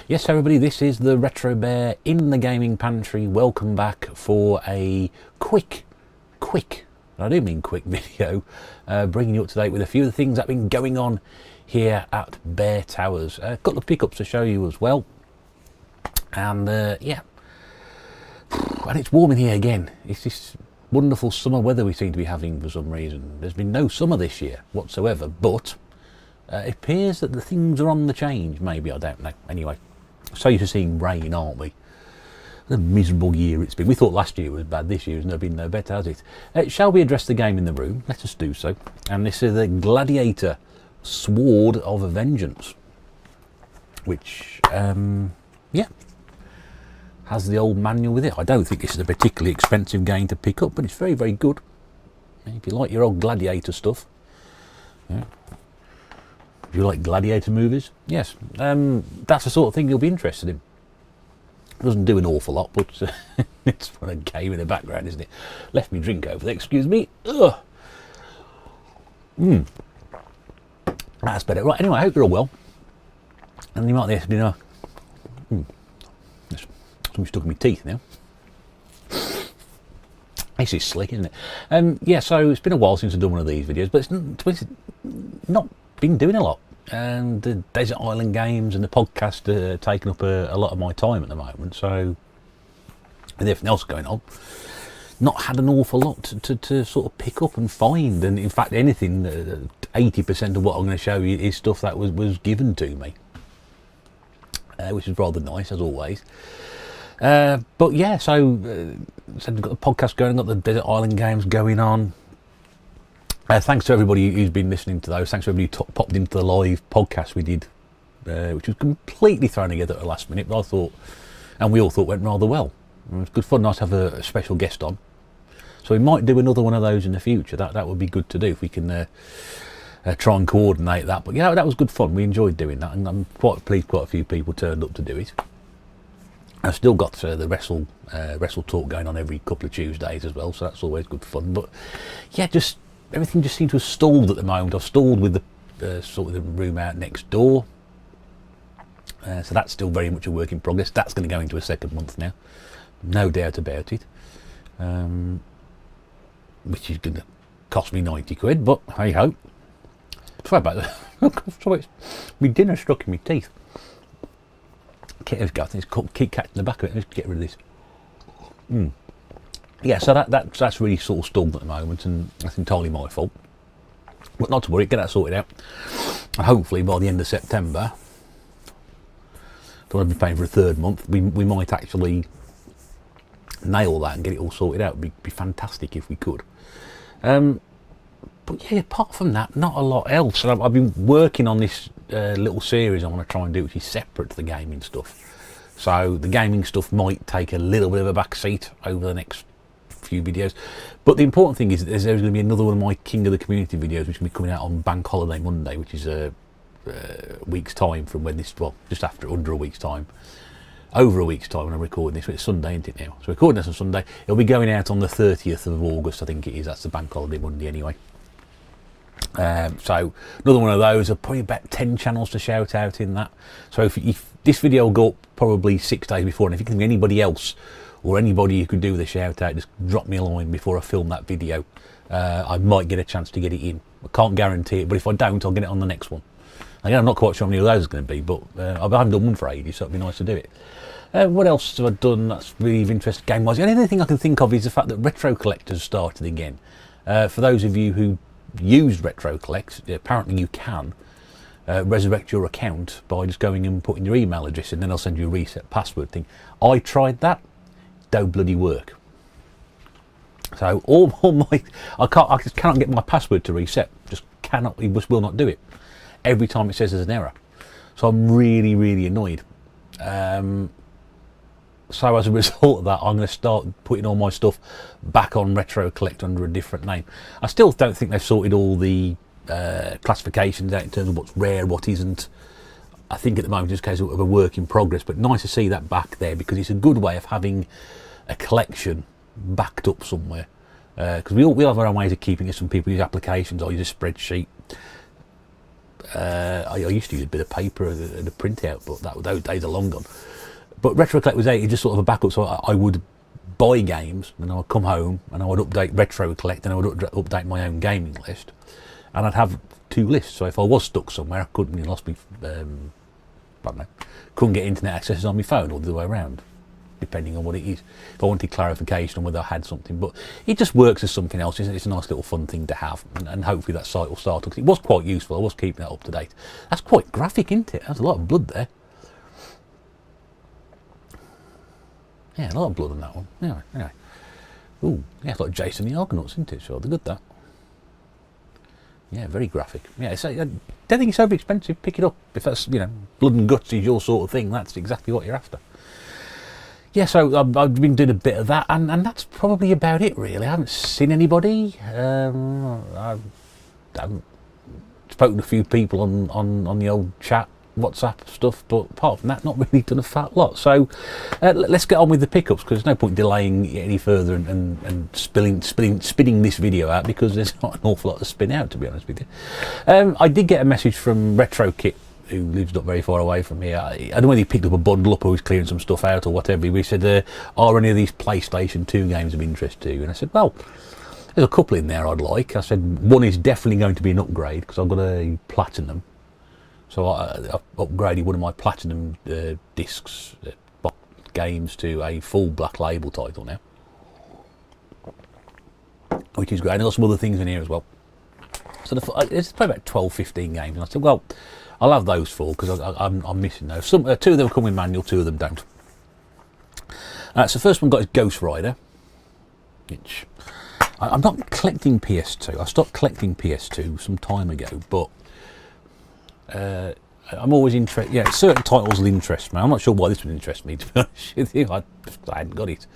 Yes, everybody, this is the Retro Bear in the gaming pantry. Welcome back for a quick, I do mean quick video, bringing you up to date with a few of the things that have been going on here at Bear Towers. A couple of pickups to show you as well. And yeah, and it's warm in here again. It's this wonderful summer weather we seem to be having for some reason. There's been no summer this year whatsoever, but it appears that the things are on the change. Maybe, I don't know. Anyway, so used to seeing rain, aren't we? The miserable year it's been. We thought last year was bad. This year has never been no better, has it? Shall we address the game in the room? Let us do so. And this is the Gladiator Sword of Vengeance, which, yeah, has the old manual with it. I don't think this is a particularly expensive game to pick up, but it's very, very good. If you like your old Gladiator stuff. Yeah. If you like Gladiator movies, yes, that's the sort of thing you'll be interested in. It doesn't do an awful lot, but it's for a game in the background, isn't it? Left me drink over there, excuse me. Ugh. That's better. Right, anyway, I hope you're all well. And you might be something stuck in my teeth now. This is slick, isn't it? Yeah, so it's been a while since I've done one of these videos, but it's not been doing a lot. And the Desert Island games and the podcast are taking up a lot of my time at the moment. So, with everything else going on, not had an awful lot to sort of pick up and find. And in fact, anything, 80% of what I'm going to show you is stuff that was given to me, which is rather nice, as always. But yeah, so I've got the podcast going, got the Desert Island games going on. Thanks to everybody who's been listening to those. Thanks to everybody who popped into the live podcast we did, which was completely thrown together at the last minute, but I thought, and we all thought went rather well. It was good fun, nice to have a special guest on. So we might do another one of those in the future. That would be good to do if we can try and coordinate that. But yeah, that was good fun. We enjoyed doing that, and I'm quite pleased quite a few people turned up to do it. I've still got the Wrestle Talk going on every couple of Tuesdays as well, so that's always good fun. But yeah, just everything just seems to have stalled at the moment. I've stalled with the sort of the room out next door, so that's still very much a work in progress. That's going to go into a second month now, no doubt about it, which is going to cost me 90 quid, but hey ho. Sorry about that. My dinner stuck in my teeth. It's called Kit Kat in the back of it. Let's get rid of this. Yeah, so that's really sort of stalled at the moment, and that's entirely my fault. But not to worry, get that sorted out. And hopefully by the end of September, don't want to be paying for a third month, we might actually nail that and get it all sorted out. It'd be fantastic if we could. But yeah, apart from that, not a lot else. And I've been working on this little series I want to try and do, which is separate to the gaming stuff. So the gaming stuff might take a little bit of a back seat over the next few videos. But the important thing is that there's going to be another one of my King of the Community videos, which will be coming out on Bank Holiday Monday, which is a week's time from when this, well, just after, under a week's time. Over a week's time when I'm recording this. It's Sunday, isn't it now? So recording this on Sunday. It'll be going out on the 30th of August, I think it is. That's the Bank Holiday Monday anyway. So another one of those. Are probably about 10 channels to shout out in that. So if this video will go up probably 6 days before, and if you can think of anybody else or anybody you could do with a shout out, just drop me a line before I film that video. I might get a chance to get it in. I can't guarantee it, but if I don't, I'll get it on the next one. Again, I'm not quite sure how many of those is going to be, but I haven't done one for ages, so it'd be nice to do it. What else have I done that's really of interest game-wise? The only thing I can think of is the fact that Retro Collectors started again. For those of you who used Retro Collect, apparently you can resurrect your account by just going and putting your email address in, then I'll send you a reset password thing. I tried that, don't bloody work. So all my, I just cannot get my password to reset. Just cannot, it just will not do it. Every time it says there's an error. So I'm really, really annoyed. So as a result of that, I'm going to start putting all my stuff back on Retro Collect under a different name. I still don't think they've sorted all the classifications out in terms of what's rare, what isn't. I think at the moment it's just a case of a work in progress, but nice to see that back there because it's a good way of having a collection backed up somewhere. Because we have our own ways of keeping it. Some people use applications, I use a spreadsheet. I used to use a bit of paper and a printout, but those days are long gone. But Retro Collect was just sort of a backup, so I would buy games and I would come home and I would update Retro Collect and I would update my own gaming list, and I'd have 2 lists. So if I was stuck somewhere, I couldn't, lost me, I don't know, couldn't get internet access on my phone, or the other way around, depending on what it is. If I wanted clarification on whether I had something, but it just works as something else. It's a nice little fun thing to have, and hopefully that site will start. It was quite useful. I was keeping that up to date. That's quite graphic, isn't it? There's a lot of blood there. Yeah, a lot of blood on that one. Anyway. Ooh, yeah, it's like Jason the Argonauts, isn't it? Sure, they're good, that. Yeah, very graphic. Yeah, I don't think it's over expensive. Pick it up. If that's, blood and guts is your sort of thing, that's exactly what you're after. Yeah, so I've been doing a bit of that, and that's probably about it, really. I haven't seen anybody. I haven't spoken to a few people on the old chat, WhatsApp stuff, but apart from that, not really done a fat lot. So let's get on with the pickups, because there's no point delaying it any further and spinning this video out, because there's not an awful lot to spin out, to be honest with you. I did get a message from RetroKit, who lives not very far away from here. I don't know whether he picked up a bundle up or was clearing some stuff out or whatever. He said, are any of these PlayStation 2 games of interest to you? And I said, well, there's a couple in there I'd like. I said, one is definitely going to be an upgrade, because I've got a Platinum. So I upgraded one of my Platinum discs, games, to a full Black Label title now, which is great. And I've got some other things in here as well. So it's probably about 12, 15 games. And I said, well, I'll have those 4, because I'm missing those. 2 of them come in manual, 2 of them don't. So the first one got is Ghost Rider, which I'm not collecting PS2. I stopped collecting PS2 some time ago, but I'm always interested. Yeah, certain titles will interest me. I'm not sure why this would interest me, to be honest with you. I hadn't got it.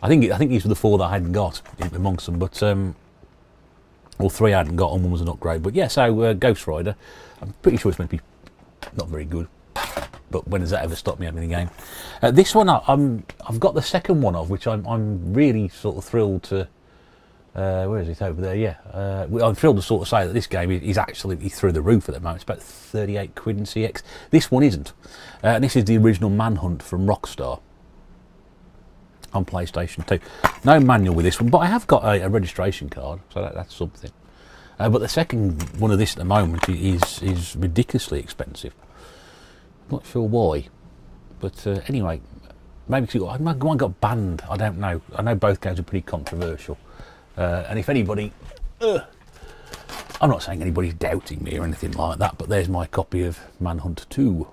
I think these were the 4 that I hadn't got amongst them, but or 3 I hadn't got, and 1 was an upgrade. But yeah, so Ghost Rider, I'm pretty sure it's meant to be not very good, but when has that ever stopped me having a game? This one I've got the second one of, which I'm really sort of thrilled to. Where is it? Over there, yeah. I'm thrilled to sort of say that this game is absolutely through the roof at the moment. It's about 38 quid in CX. This one isn't. And this is the original Manhunt from Rockstar on PlayStation 2. No manual with this one, but I have got a registration card, so that's something. But the second one of this at the moment is ridiculously expensive. I'm not sure why. But anyway, maybe one got banned. I don't know. I know both games are pretty controversial. And if anybody, I'm not saying anybody's doubting me or anything like that, but there's my copy of Manhunt 2,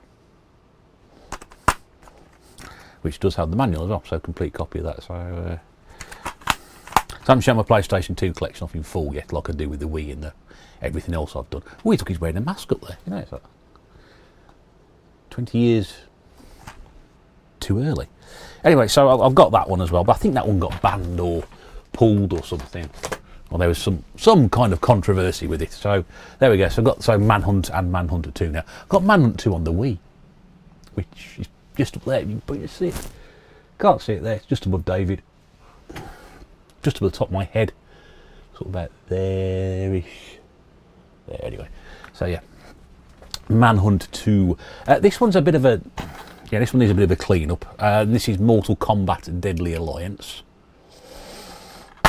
which does have the manual as well, so a complete copy of that. So I haven't shown my PlayStation 2 collection off in full yet, like I do with the Wii and everything else I've done. Oh, he took his wearing a mask up there, it's like 20 years too early. Anyway, so I've got that one as well, but I think that one got banned or pulled or something, or there was some kind of controversy with it. So there we go. So I've got Manhunt and Manhunter 2 now. I've got Manhunt 2 on the Wii, which is just up there. You can see it. Can't see it there. It's just above David, just above the top of my head, sort of about there-ish. There, anyway. So yeah, Manhunt 2. This one's a bit of a this one needs a bit of a clean up. This is Mortal Kombat Deadly Alliance.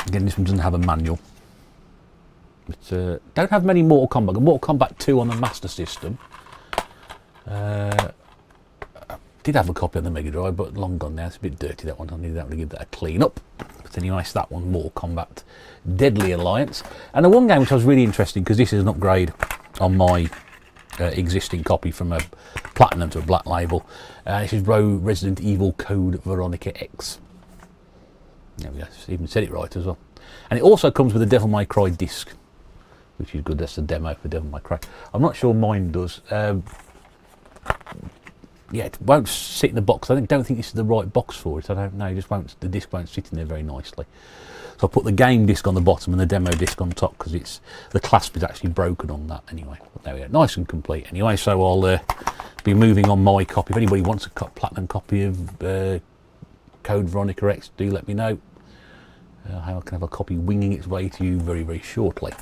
Again, this one doesn't have a manual. But don't have many Mortal Kombat. Mortal Kombat 2 on the Master System. I did have a copy on the Mega Drive, but long gone now. It's a bit dirty, that one. I need that one to give that a clean up. But anyway, it's that one, Mortal Kombat Deadly Alliance. And the one game which was really interesting, because this is an upgrade on my existing copy from a Platinum to a Black Label. This is Resident Evil Code Veronica X. There we go, even said it right as well. And it also comes with a Devil May Cry disc, which is good. That's the demo for Devil May Cry. I'm not sure mine does. Yeah, it won't sit in the box. I don't think this is the right box for it. I don't know. It just won't. The disc won't sit in there very nicely. So I put the game disc on the bottom and the demo disc on top, because the clasp is actually broken on that anyway. But there we go, nice and complete. Anyway, so I'll be moving on my copy. If anybody wants a Platinum copy of Code Veronica X, do let me know. I can have a copy winging its way to you very, very shortly.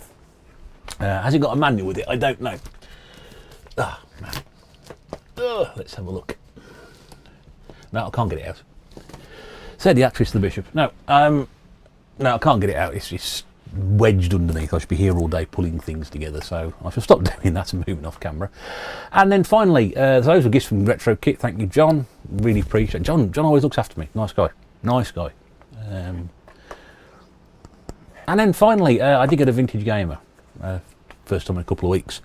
Has it got a manual with it? I don't know. Ah, let's have a look. No, I can't get it out. Said the actress, the bishop. No, no, I can't get it out. It's wedged underneath. I should be here all day pulling things together, so I shall stop doing that and moving off camera. And then finally, those were gifts from Retro Kit. Thank you, John. Really appreciate it. John always looks after me. Nice guy. Nice guy. And then finally, I did get a vintage gamer. First time in a couple of weeks.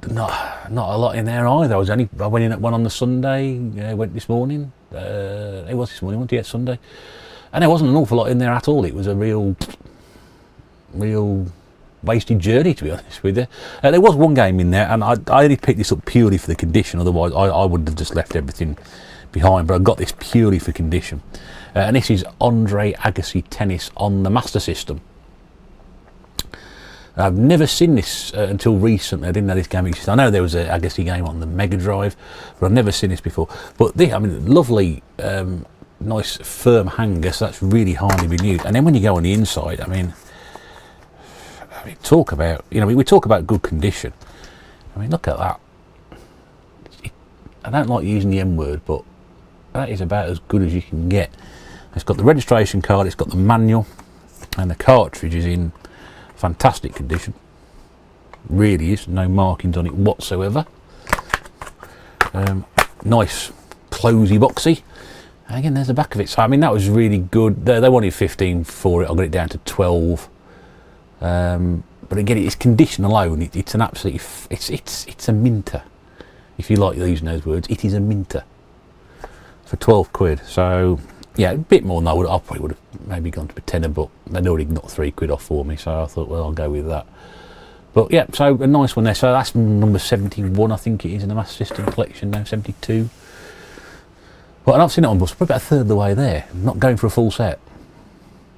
Not a lot in there either. I went in at one on the Sunday. Went this morning. It was this morning, wasn't it? Yeah, Sunday. And there wasn't an awful lot in there at all. It was a real wasted journey, to be honest with you. There was one game in there, and I only picked this up purely for the condition. Otherwise, I would have just left everything behind. But I got this purely for condition. And this is Andre Agassi Tennis on the Master System. I've never seen this until recently. I didn't know this game existed. I know there was an Agassi game on the Mega Drive, but I've never seen this before. But this, I mean, lovely, nice firm hanger, so that's really hardly been used. And then when you go on the inside, I mean, talk about, we talk about good condition. I mean, look at that. I don't like using the M word, but that is about as good as you can get. It's got the registration card, it's got the manual, and the cartridge is in fantastic condition. Really is, no markings on it whatsoever. Nice closey boxy. And again, there's the back of it. So I mean, that was really good. They wanted 15 for it. I got it down to 12. But again, its condition alone, it's an absolutely, it's a minter. If you like using those words, it is a minter for 12 quid. So yeah, a bit more than I probably would have maybe gone to a tenner, but they'd already knocked 3 quid off for me, so I thought, well, I'll go with that. But yeah, so a nice one there. So that's number 71, I think it is, in the Master System collection now, 72. Well, and I've seen it on bus, probably about a third of the way there. I'm not going for a full set.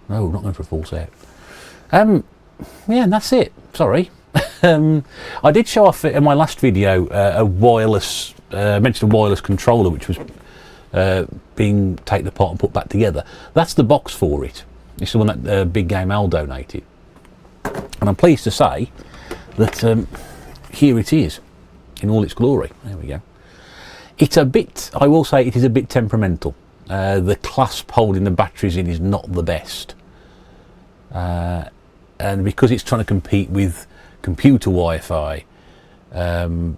No, not going for a full set. Yeah, and that's it. Sorry. I did show off in my last video a wireless, mentioned a wireless controller, which was being taken apart and put back together. That's the box for it. It's the one that Big Game Al donated. And I'm pleased to say that here it is in all its glory. There we go. It's a bit, I will say it is a bit temperamental. The clasp holding the batteries in is not the best. And because it's trying to compete with computer Wi-Fi, the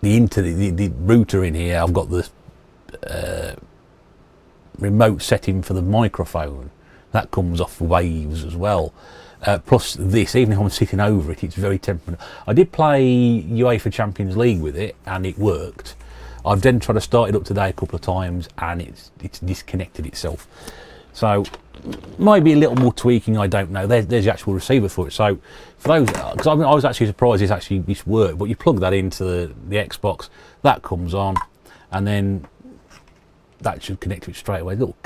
router in here, I've got the remote setting for the microphone. That comes off waves as well. Plus this, even if I'm sitting over it, it's very temperamental. I did play UEFA Champions League with it and it worked. I've then tried to start it up today a couple of times and it's disconnected itself. So maybe a little more tweaking, I don't know. There's the actual receiver for it. So for those, because I was actually surprised this worked, but you plug that into the Xbox, that comes on, and then that should connect to it straight away. Little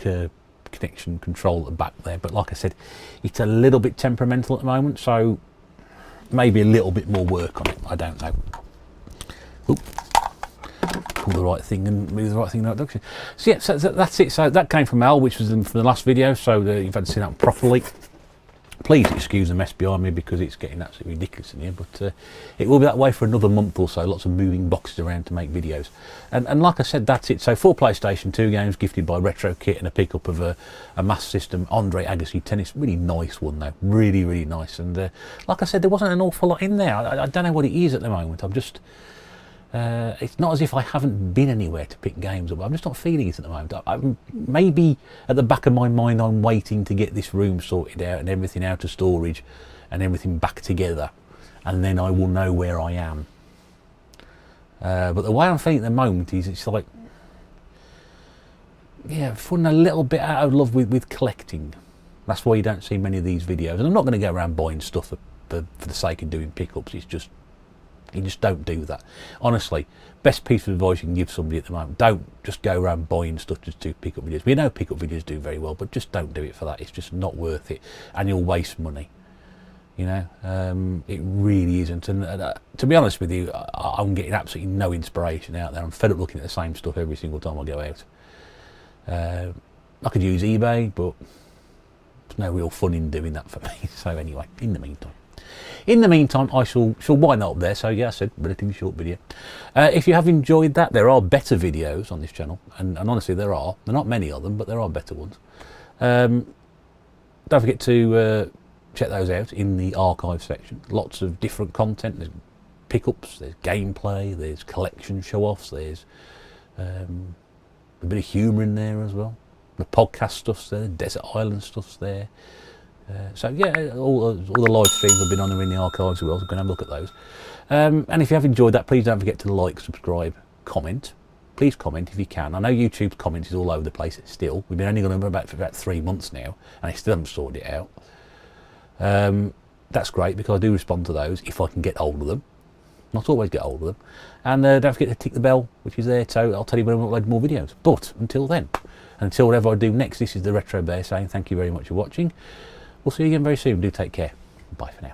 connection control at the back there. But like I said, it's a little bit temperamental at the moment, so maybe a little bit more work on it. I don't know. Oop. Pull the right thing and move the right thing in the right direction. So yeah, so that's it. So that came from Al, which was from the last video, so you've had to see that properly. Please excuse the mess behind me because it's getting absolutely ridiculous in here, but it will be that way for another month or so. Lots of moving boxes around to make videos. And like I said, that's it. So 4 PlayStation 2 games gifted by Retro Kit and a pickup of a Master System Andre Agassi Tennis. Really nice one though, really, really nice. And like I said, there wasn't an awful lot in there. I don't know what it is at the moment. I'm just... it's not as if I haven't been anywhere to pick games up. I'm just not feeling it at the moment. Maybe at the back of my mind I'm waiting to get this room sorted out and everything out of storage and everything back together, and then I will know where I am. But the way I'm feeling at the moment is it's like, yeah, falling a little bit out of love with collecting. That's why you don't see many of these videos. And I'm not going to go around buying stuff for the sake of doing pickups. It's just, you just don't do that. Honestly, best piece of advice you can give somebody at the moment, don't just go around buying stuff just to pick up videos. We know pick up videos do very well, but just don't do it for that. It's just not worth it, and you'll waste money. You know, it really isn't. And to be honest with you, I'm getting absolutely no inspiration out there. I'm fed up looking at the same stuff every single time I go out. I could use eBay, but there's no real fun in doing that for me. So anyway, in the meantime. In the meantime, I shall wind that up there. So yeah, I said relatively short video. If you have enjoyed that, there are better videos on this channel, and honestly there are. There are not many of them, but there are better ones. Don't forget to check those out in the archive section. Lots of different content. There's pickups, there's gameplay, there's collection show-offs, there's a bit of humour in there as well. The podcast stuff's there, the Desert Island stuff's there. So yeah, all the live streams I've been on are in the archives as well, so go and have a look at those. And if you have enjoyed that, please don't forget to like, subscribe, comment. Please comment if you can. I know YouTube's comments is all over the place still. We've been only going for about 3 months now, and I still haven't sorted it out. That's great, because I do respond to those if I can get hold of them. Not always get hold of them. And don't forget to tick the bell, which is there, so I'll tell you when I upload more videos. But until then, until whatever I do next, this is the Retro Bear saying thank you very much for watching. We'll see you again very soon. Do take care. Bye for now.